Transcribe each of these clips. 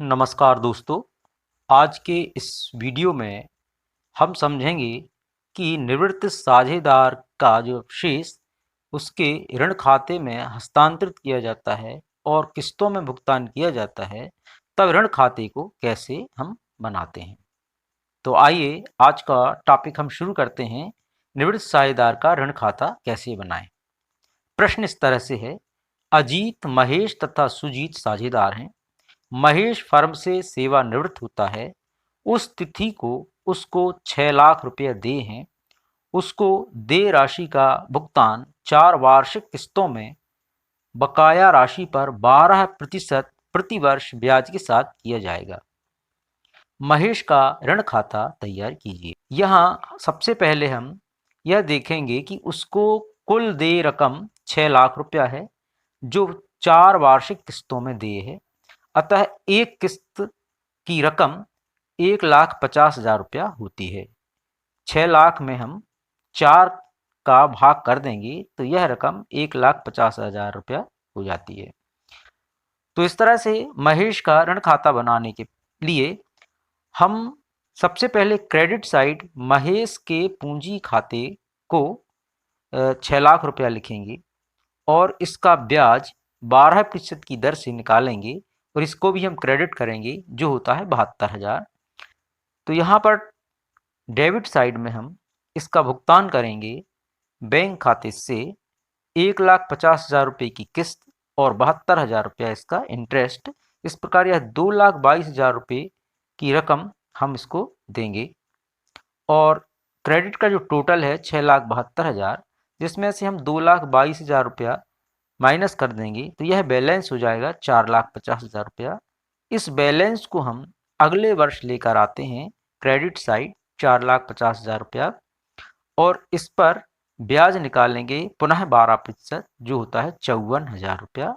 नमस्कार दोस्तों। आज के इस वीडियो में हम समझेंगे कि निवृत्त साझेदार का जो शेष उसके ऋण खाते में हस्तांतरित किया जाता है और किस्तों में भुगतान किया जाता है, तब ऋण खाते को कैसे हम बनाते हैं। तो आइए आज का टॉपिक हम शुरू करते हैं। निवृत्त साझेदार का ऋण खाता कैसे बनाएं। प्रश्न इस तरह से है। अजीत, महेश तथा सुजीत साझेदार हैं। महेश फर्म से सेवानिवृत्त होता है। उस तिथि को उसको 6 लाख रुपये देय हैं। उसको देय राशि का भुगतान 4 वार्षिक किस्तों में बकाया राशि पर 12% प्रति वर्ष ब्याज के साथ किया जाएगा। महेश का ऋण खाता तैयार कीजिए। यहाँ सबसे पहले हम यह देखेंगे कि उसको कुल देय रकम 6 लाख रुपया है, जो 4 वार्षिक किस्तों में देय है। अतः एक किस्त की रकम 1,50,000 रुपया होती है। 6 लाख में हम 4 का भाग कर देंगे तो यह रकम 1,50,000 रुपया हो जाती है। तो इस तरह से महेश का ऋण खाता बनाने के लिए हम सबसे पहले क्रेडिट साइड महेश के पूंजी खाते को 6 लाख रुपया लिखेंगे और इसका ब्याज 12% की दर से निकालेंगे और इसको भी हम क्रेडिट करेंगे, जो होता है 72,000। तो यहाँ पर डेबिट साइड में हम इसका भुगतान करेंगे बैंक खाते से 1,50,000 रुपये की किस्त और 72,000 रुपया इसका इंटरेस्ट। इस प्रकार यह 2,22,000 रुपये की रकम हम इसको देंगे और क्रेडिट का जो टोटल है 6,72,000, जिसमें से हम 2,22,000 रुपया माइनस कर देंगे तो यह बैलेंस हो जाएगा 4,50,000 रुपया। इस बैलेंस को हम अगले वर्ष लेकर आते हैं क्रेडिट साइड 4,50,000 रुपया और इस पर ब्याज निकालेंगे पुनः 12%, जो होता है 54,000 रुपया।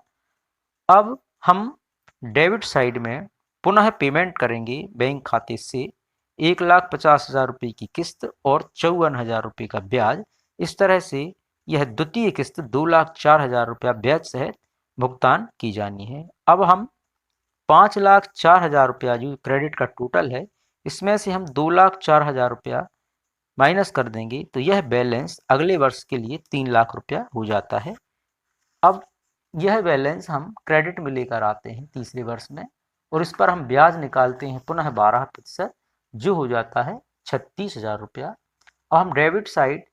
अब हम डेबिट साइड में पुनः पेमेंट करेंगे बैंक खाते से 1,50,000 रुपये की किस्त और 54,000 रुपये का ब्याज। इस तरह से यह द्वितीय किस्त 2,04,000 रुपया ब्याज सहित भुगतान की जानी है। अब हम 5,04,000 रुपया जो क्रेडिट का टोटल है, इसमें से हम 2,04,000 रुपया माइनस कर देंगे तो यह बैलेंस अगले वर्ष के लिए 3,00,000 रुपया हो जाता है। अब यह बैलेंस हम क्रेडिट में लेकर आते हैं तीसरे वर्ष में और इस पर हम ब्याज निकालते हैं पुनः 12%, जो हो जाता है 36,000 रुपया। अब हम डेबिट साइड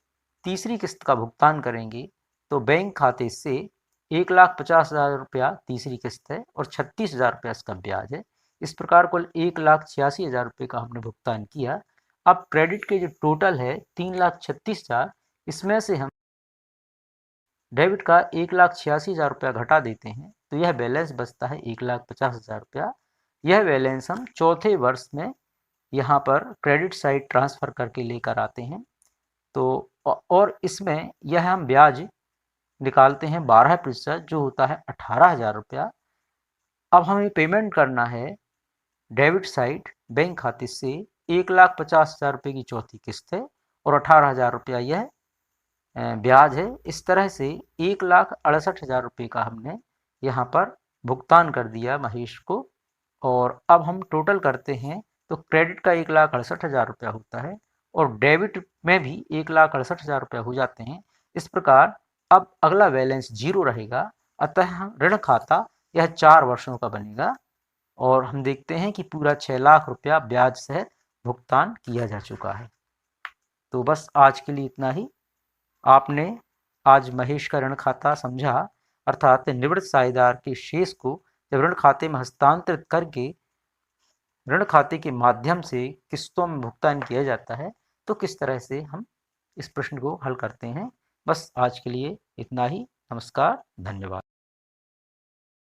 तीसरी किस्त का भुगतान करेंगे तो बैंक खाते से 1,50,000 रुपया तीसरी किस्त है और 36,000 रुपया इसका ब्याज है। इस प्रकार कुल 1,86,000 रुपये का हमने भुगतान किया। अब क्रेडिट के जो टोटल है 3,36,000, इसमें से हम डेबिट का 1,86,000 रुपया घटा देते हैं तो यह बैलेंस बचता है 1,50,000 रुपया। यह बैलेंस हम चौथे वर्ष में यहाँ पर क्रेडिट साइड ट्रांसफ़र करके लेकर आते हैं। तो और इसमें यह हम ब्याज निकालते हैं 12%, जो होता है 18,000 रुपया। अब हमें पेमेंट करना है डेबिट साइड बैंक खाते से 1,50,000 रुपये की चौथी किस्त है और 18,000 रुपया यह ब्याज है। इस तरह से 1,68,000 रुपये का हमने यहाँ पर भुगतान कर दिया महेश को। और अब हम टोटल करते हैं तो क्रेडिट का 1,68,000 रुपया होता है और डेबिट में भी 1,68,000 रुपया हो जाते हैं। इस प्रकार अब अगला बैलेंस जीरो रहेगा। अतः ऋण खाता यह 4 वर्षों का बनेगा और हम देखते हैं कि पूरा 6,00,000 रुपया ब्याज सहित भुगतान किया जा चुका है। तो बस आज के लिए इतना ही। आपने आज महेश का ऋण खाता समझा, अर्थात निवृत्त साझेदार के शेष को जब ऋण खाते में हस्तांतरित करके ऋण खाते के माध्यम से किस्तों में भुगतान किया जाता है, तो किस तरह से हम इस प्रश्न को हल करते हैं। बस आज के लिए इतना ही। नमस्कार, धन्यवाद।